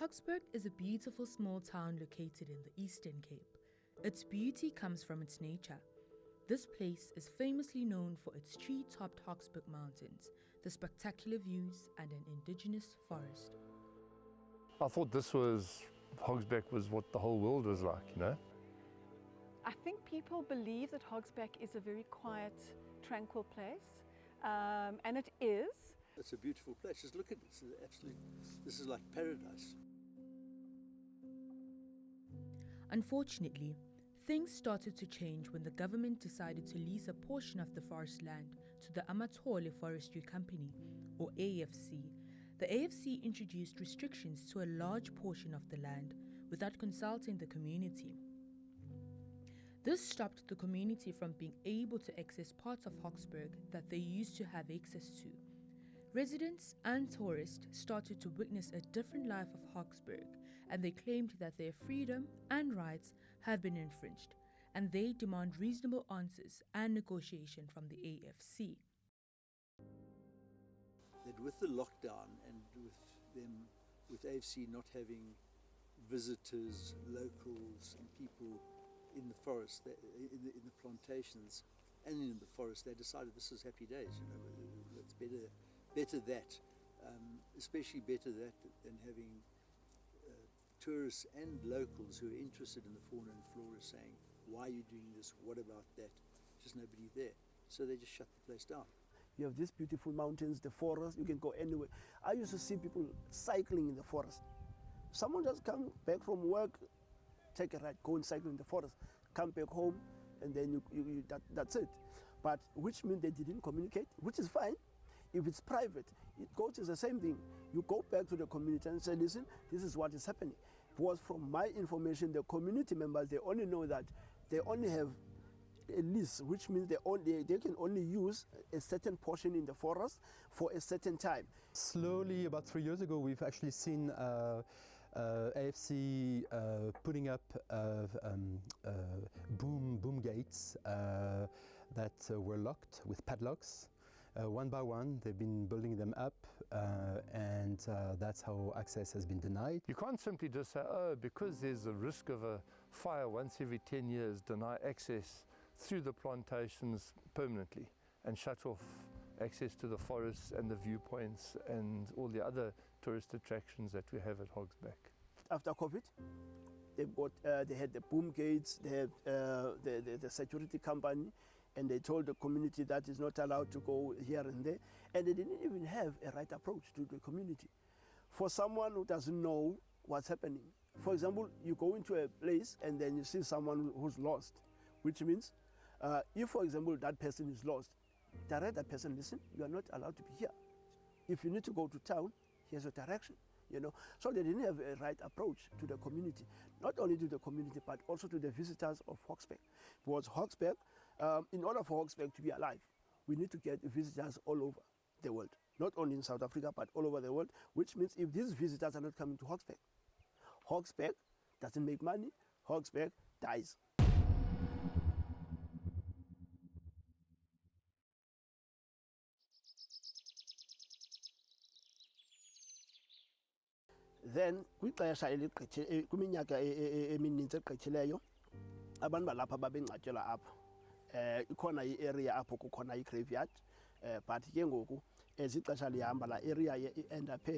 Hogsback is a beautiful small town located in the Eastern Cape. Its beauty comes from its nature. This place is famously known for its tree-topped Hogsback mountains, the spectacular views, and an indigenous forest. I thought Hogsback was what the whole world was like, you know? I think people believe that Hogsback is a very quiet, tranquil place, and it is. It's a beautiful place. Just look at it. This is like paradise. Unfortunately, things started to change when the government decided to lease a portion of the forest land to the Abongile Forestry Company, or AFC. The AFC introduced restrictions to a large portion of the land without consulting the community. This stopped the community from being able to access parts of Hogsback that they used to have access to. Residents and tourists started to witness a different life of Hogsback, and they claimed that their freedom and rights have been infringed, and they demand reasonable answers and negotiation from the AFC. That with the lockdown and with AFC not having visitors, locals and people in the forest, in the plantations and in the forest, they decided this is happy days, you know, it's better that, especially better that than having tourists and locals who are interested in the fauna and flora saying, why are you doing this, what about that? Just nobody there. So they just shut the place down. You have these beautiful mountains, the forest, you can go anywhere. I used to see people cycling in the forest. Someone just come back from work, take a ride, go and cycle in the forest, come back home, and then that's it. But which means they didn't communicate, which is fine. If it's private, it goes to the same thing. You go back to the community and say, listen, this is what is happening. Because from my information, the community members, they only know that they only have a lease, which means they can only use a certain portion in the forest for a certain time. Slowly, about 3 years ago, we've actually seen AFC putting up boom gates that were locked with padlocks. One by one, they've been building them up, and that's how access has been denied. You can't simply just say, oh, because there's a risk of a fire once every 10 years, deny access through the plantations permanently and shut off access to the forests and the viewpoints and all the other tourist attractions that we have at Hogsback. After COVID, they had the boom gates, they had the security company, and they told the community that is not allowed to go here and there, and they didn't even have a right approach to the community. For someone who doesn't know what's happening, for example, you go into a place and then you see someone who's lost, which means if, for example, that person is lost, direct that person, listen, you are not allowed to be here. If you need to go to town, here's a direction. You know, so they didn't have a right approach to the community, not only to the community, but also to the visitors of Hogsback. Because Hogsback, in order for Hogsback to be alive, we need to get visitors all over the world, not only in South Africa, but all over the world, which means if these visitors are not coming to Hogsback, Hogsback doesn't make money, Hogsback dies. Then kwixesha kwiminyaka emininzi egqithileyo abantu balapha babengcwatyelwa apha ikhona i-area apho kukhona i-graveyard but ke ngoku as ixesha lihamba laa area i-end up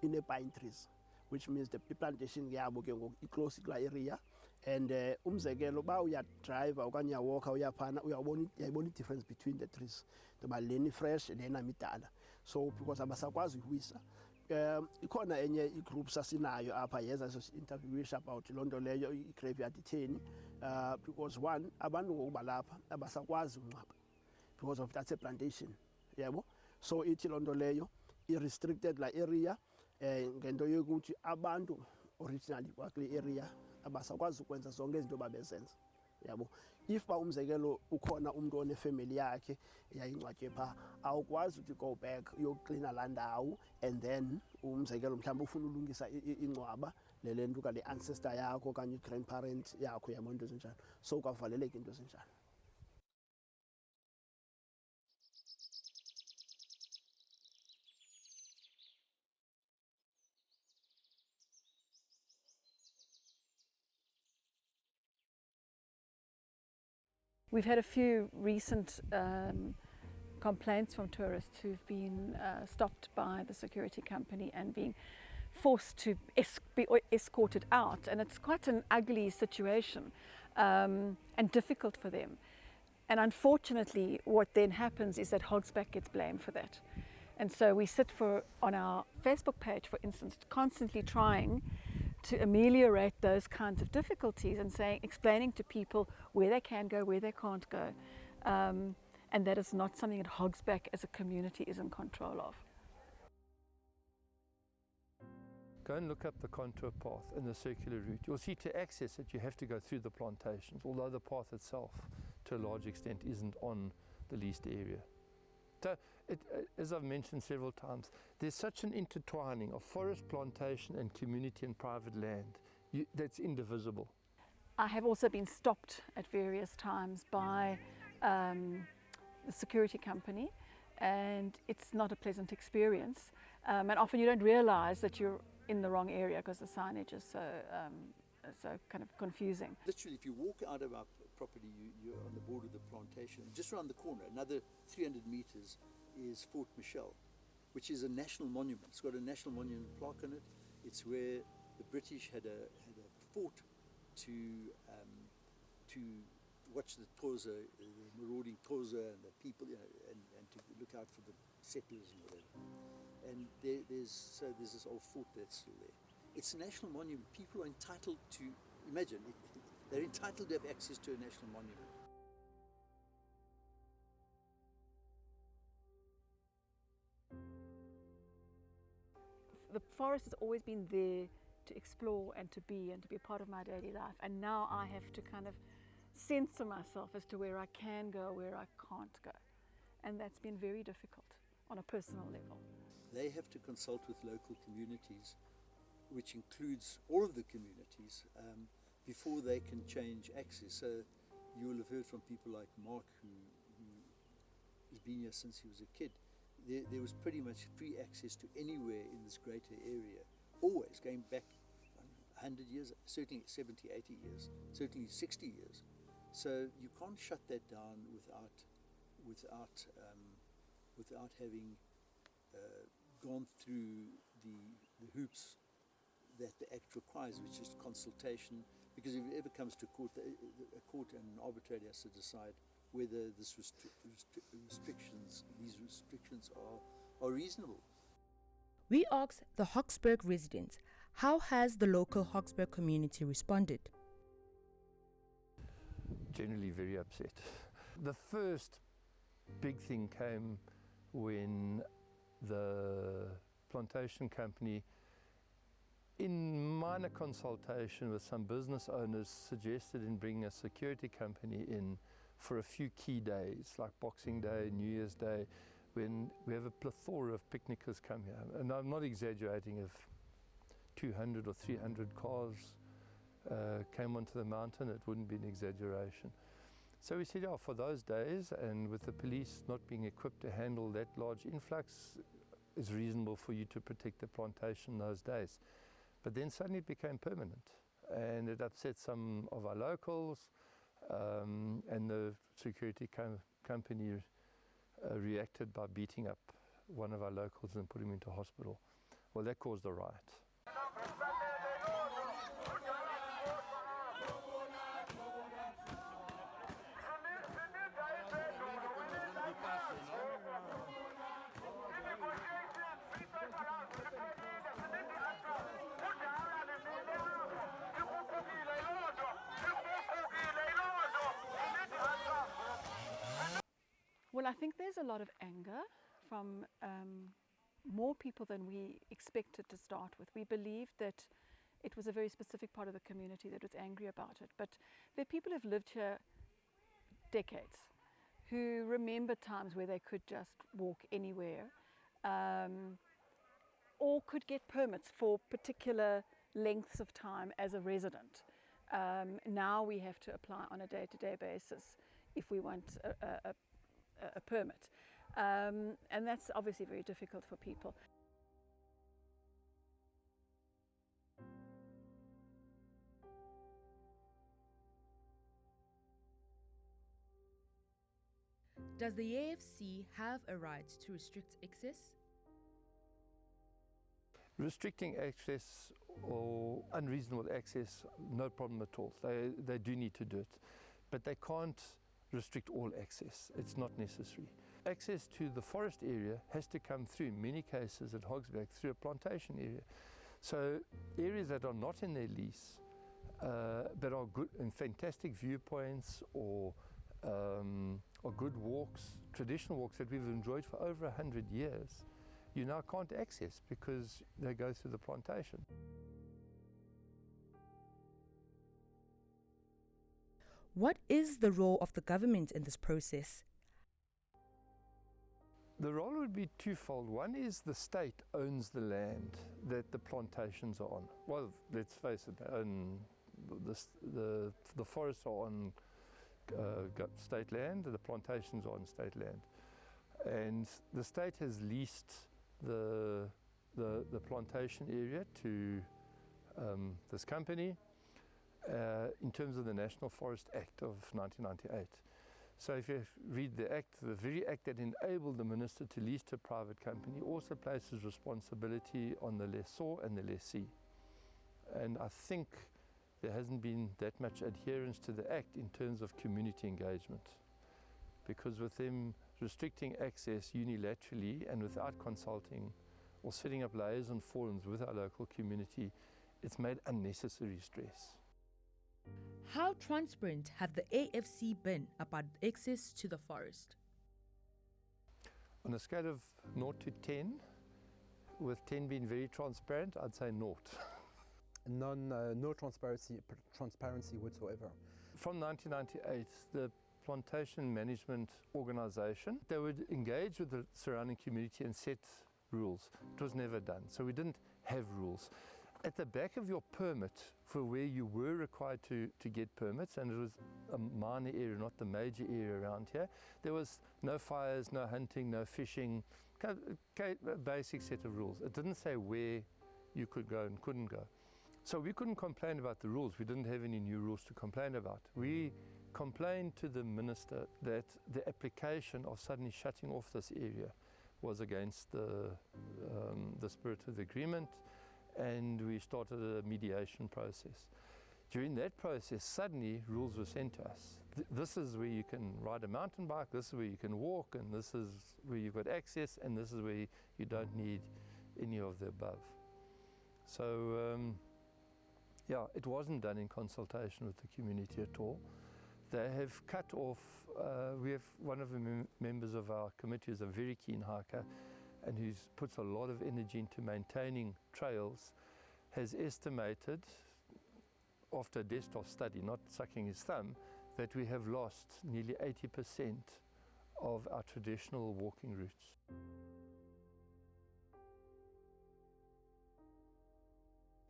ine-pine trees, which means the plantation yabo ke ngoku i-close kulaa area, and umzekelo uba uyadrayiva okanye uyawalka uyaphana uyayibona i-difference between the trees, ngoba leni fresh lena midala, so because abasakwazi uyiwisa. Ikhona enye igroup sasinayo apha yeza interviewisha about loo nto leyo i-graveyard itheni, because one, abantu ngokuba lapha abasakwazi ungcwaba because of that's a plantation, yabo. So ithi loo nto leyo i-restricted la area ngento yokuthi abantu originally kwakule area abasakwazi ukwenza zonke izinto babezenza, yabo. If ba umzekelo ukhona umuntu onefamily yakhe yayingcwatywe phaa, awukwazi to go back uyoklina laa ndawo and then umzekelo mhlawumbi ufuna ulungisa ingcwaba le nto kale ancestor yakho okanye i-grandparent yakho, yabo, into ezinjalo. So kwavaleleka into ezinjalo. We've had a few recent complaints from tourists who've been stopped by the security company and being forced to be escorted out, and it's quite an ugly situation and difficult for them. And unfortunately, what then happens is that Hogsback gets blamed for that. And so we sit on our Facebook page, for instance, constantly trying to ameliorate those kinds of difficulties and explaining to people where they can go, where they can't go. And that is not something that Hogsback as a community is in control of. Go and look up the contour path and the circular route. You'll see to access it, you have to go through the plantations, although the path itself, to a large extent, isn't on the leased area. So, as I've mentioned several times, there's such an intertwining of forest, plantation and community and private land that's indivisible. I have also been stopped at various times by the security company, and it's not a pleasant experience. And often you don't realize that you're in the wrong area because the signage is so kind of confusing. Literally, if you walk out of our property, you're on the border of the plantation. Just around the corner, another 300 meters, is Fort Michel, which is a national monument. It's got a national monument plaque on it. It's where the British had a fort to watch the Xhosa, the marauding Xhosa and the people, and to look out for the settlers and whatever. And there's this old fort that's still there. It's a national monument. People are entitled to, imagine, they're entitled to have access to a national monument. The forest has always been there to explore and to be part of my daily life. And now I have to kind of censor myself as to where I can go, where I can't go. And that's been very difficult on a personal level. They have to consult with local communities, which includes all of the communities, before they can change access. So you will have heard from people like Mark, who has been here since he was a kid. There was pretty much free access to anywhere in this greater area, always going back 100 years, certainly 70, 80 years, certainly 60 years. So you can't shut that down without having gone through the hoops that the Act requires, which is consultation. Because if it ever comes to court, a court and an arbitrator has to decide whether these restrictions are reasonable. We asked the Hogsback residents, how has the local Hogsback community responded? Generally very upset. The first big thing came when the plantation company, in minor consultation with some business owners, suggested in bringing a security company in for a few key days, like Boxing Day, New Year's Day, when we have a plethora of picnickers come here. And I'm not exaggerating, if 200 or 300 cars came onto the mountain, it wouldn't be an exaggeration. So we said, yeah, for those days, and with the police not being equipped to handle that large influx, it's reasonable for you to protect the plantation those days. But then suddenly it became permanent, and it upset some of our locals, and the security company reacted by beating up one of our locals and put him into hospital. Well, that caused a riot. Well, I think there's a lot of anger from more people than we expected to start with. We believed that it was a very specific part of the community that was angry about it. But there are people who've lived here decades, who remember times where they could just walk anywhere, or could get permits for particular lengths of time as a resident. Now we have to apply on a day-to-day basis if we want a permit, and that's obviously very difficult for people. Does the AFC have a right to restrict access? Restricting access or unreasonable access, no problem at all. They do need to do it. But they can't restrict all access. It's not necessary. Access to the forest area has to come through, in many cases at Hogsback, through a plantation area. So areas that are not in their lease, but are good and fantastic viewpoints or good walks, traditional walks that we've enjoyed for over 100 years, you now can't access because they go through the plantation. What is the role of the government in this process? The role would be twofold. One is the state owns the land that the plantations are on. Well, let's face it, they own the forests are on state land, the plantations are on state land. And the state has leased the plantation area to this company in terms of the National Forest Act of 1998. So if you read the act, the very act that enabled the minister to lease to a private company also places responsibility on the lessor and the lessee. And I think there hasn't been that much adherence to the act in terms of community engagement, because with them restricting access unilaterally and without consulting or setting up liaison forums with our local community, it's made unnecessary stress. How transparent have the AFC been about access to the forest? On a scale of 0 to 10, with 10 being very transparent, I'd say 0. No transparency whatsoever. From 1998, the Plantation Management Organisation, they would engage with the surrounding community and set rules. It was never done, so we didn't have rules. At the back of your permit for where you were required to get permits, and it was a minor area, not the major area around here, there was no fires, no hunting, no fishing, a basic set of rules. It didn't say where you could go and couldn't go. So we couldn't complain about the rules. We didn't have any new rules to complain about. We complained to the minister that the application of suddenly shutting off this area was against the spirit of the agreement, and we started a mediation process. During that process, suddenly rules were sent to us. This is where you can ride a mountain bike, this is where you can walk, and this is where you've got access, and this is where you don't need any of the above. So, yeah, it wasn't done in consultation with the community at all. They have cut off, we have one of the members of our committee who's a very keen hiker and who puts a lot of energy into maintaining trails, has estimated, after a desktop study, not sucking his thumb, that we have lost nearly 80% of our traditional walking routes.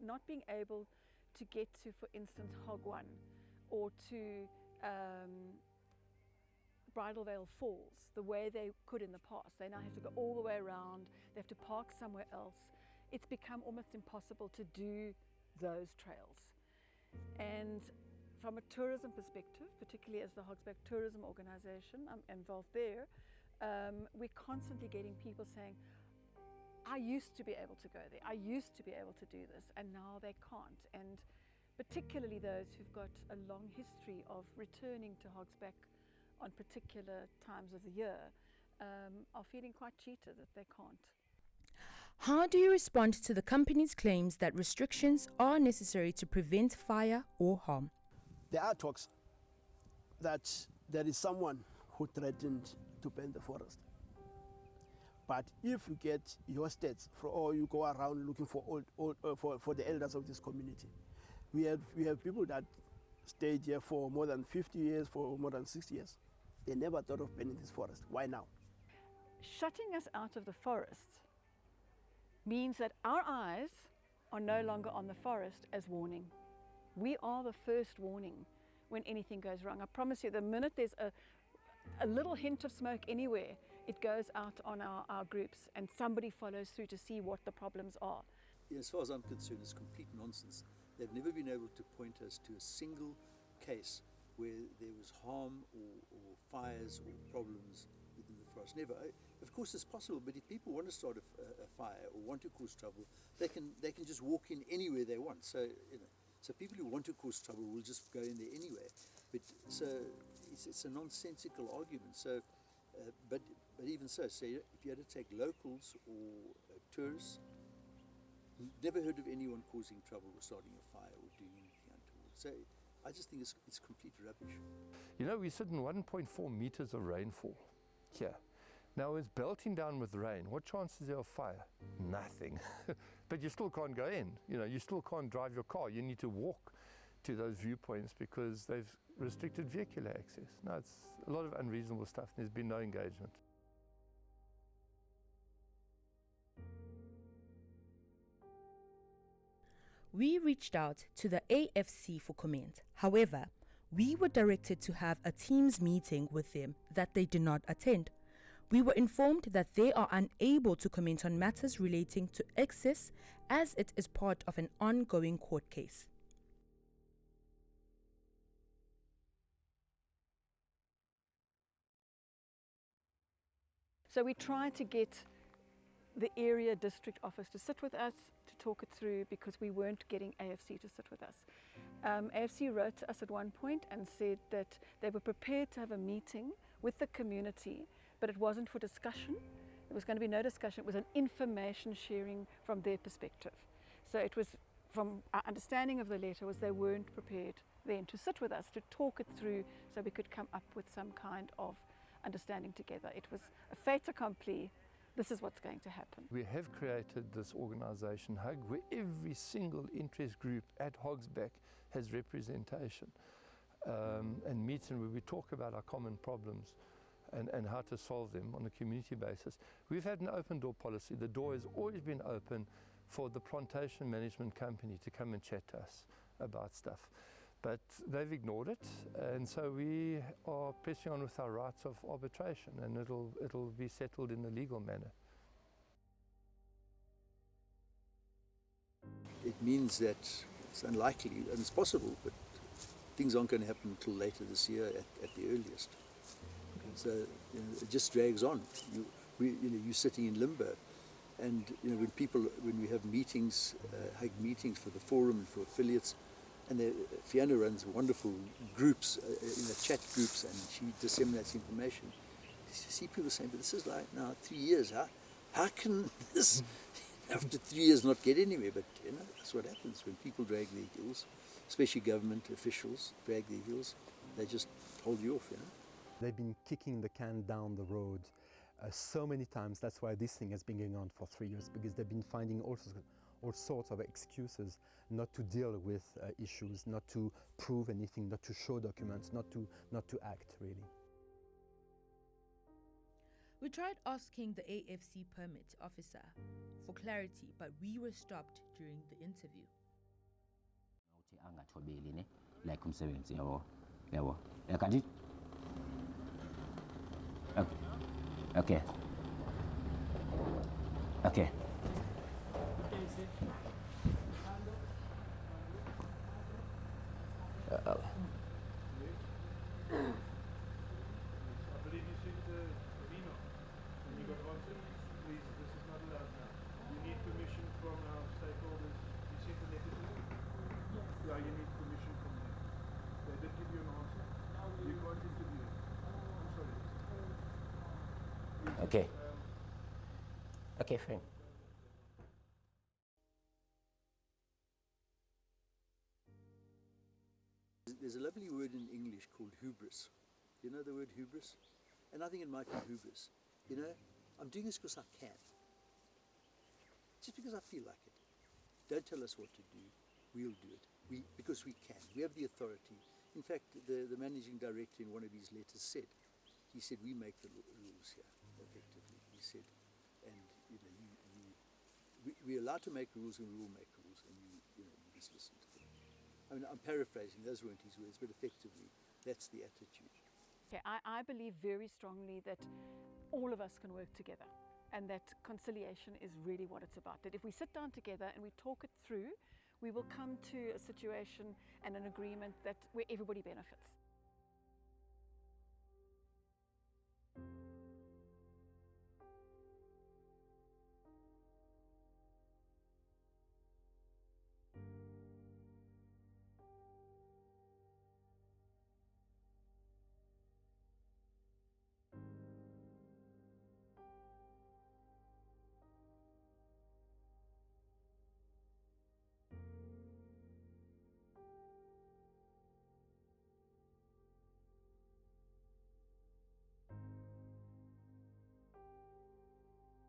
Not being able to get to, for instance, Hog1 or to Bridal Veil Falls the way they could in the past. They now have to go all the way around, they have to park somewhere else. It's become almost impossible to do those trails. And from a tourism perspective, particularly as the Hogsback Tourism Organisation, I'm involved there, we're constantly getting people saying, I used to be able to go there, I used to be able to do this, and now they can't. And particularly those who've got a long history of returning to Hogsback on particular times of the year are feeling quite cheated that they can't. How do you respond to the company's claims that restrictions are necessary to prevent fire or harm? There are talks that there is someone who threatened to burn the forest. But if you get your stats or you go around looking for for the elders of this community, we have people that stayed here for more than 50 years, for more than 60 years. They never thought of burning this forest. Why now? Shutting us out of the forest means that our eyes are no longer on the forest as warning. We are the first warning when anything goes wrong. I promise you, the minute there's a little hint of smoke anywhere, it goes out on our groups and somebody follows through to see what the problems are. As far as I'm concerned, it's complete nonsense. They've never been able to point us to a single case where there was harm or fires or problems within the forest. Never. Of course, it's possible, but if people want to start a fire or want to cause trouble, they can just walk in anywhere they want. So so people who want to cause trouble will just go in there anyway. But so it's a nonsensical argument. So, but even so, say if you had to take locals or tourists, never heard of anyone causing trouble or starting a fire or doing anything untoward. So I just think it's complete rubbish. You know, we sit in 1.4 meters of rainfall here. Now it's belting down with rain. What chance is there of fire? Nothing. But you still can't go in. You know, you still can't drive your car. You need to walk to those viewpoints because they've restricted vehicular access. No, it's a lot of unreasonable stuff. There's been no engagement. We reached out to the AFC for comment. However, we were directed to have a Teams meeting with them that they did not attend. We were informed that they are unable to comment on matters relating to access as it is part of an ongoing court case. So we tried to get the area district office to sit with us to talk it through because we weren't getting AFC to sit with us. AFC wrote to us at one point and said that they were prepared to have a meeting with the community, but it wasn't for discussion. There was going to be no discussion. It was an information sharing from their perspective. So it was, from our understanding of the letter, was they weren't prepared then to sit with us to talk it through so we could come up with some kind of understanding together. It was a fait accompli. This is what's going to happen. We have created this organisation, HUG, where every single interest group at Hogsback has representation and meets, and where we talk about our common problems and how to solve them on a community basis. We've had an open door policy. The door has always been open for the plantation management company to come and chat to us about stuff. But they've ignored it, and so we are pressing on with our rights of arbitration, and it'll be settled in a legal manner. It means that it's unlikely, and it's possible, but things aren't going to happen until later this year at the earliest. So it just drags on. You're sitting in limbo, and when we have meetings, HUG meetings for the forum and for affiliates. And Fiona runs wonderful groups, chat groups, and she disseminates information. You see people saying, but this is like now 3 years. How can this, after 3 years, not get anywhere? But that's what happens when people drag their heels, especially government officials drag their heels. They just hold you off. They've been kicking the can down the road so many times. That's why this thing has been going on for 3 years, because they've been finding all sorts of excuses not to deal with issues, not to prove anything, not to show documents, not to act, really. We tried asking the AFC permit officer for clarity, but we were stopped during the interview. Okay. I believe you sent an email and you got answered. Please, this is not allowed now. You need permission from our stakeholders. You sent a letter to them? Yes. Yeah, you need permission from them. They did give you an answer. You can't interview them. I'm sorry. Okay. Okay, fine. There's a lovely word in English called hubris. You know the word hubris? And I think it might be hubris. I'm doing this because I can. Just because I feel like it. Don't tell us what to do. We'll do it. Because we can. We have the authority. In fact, the managing director in one of his letters said, he said, we make the rules here, effectively. He said, and we're allowed to make rules, and we will make rules, and you just listen to them. I mean, I'm paraphrasing, those weren't his words, but effectively, that's the attitude. Okay, I believe very strongly that all of us can work together, and that conciliation is really what it's about. That if we sit down together and we talk it through, we will come to a situation and an agreement where everybody benefits.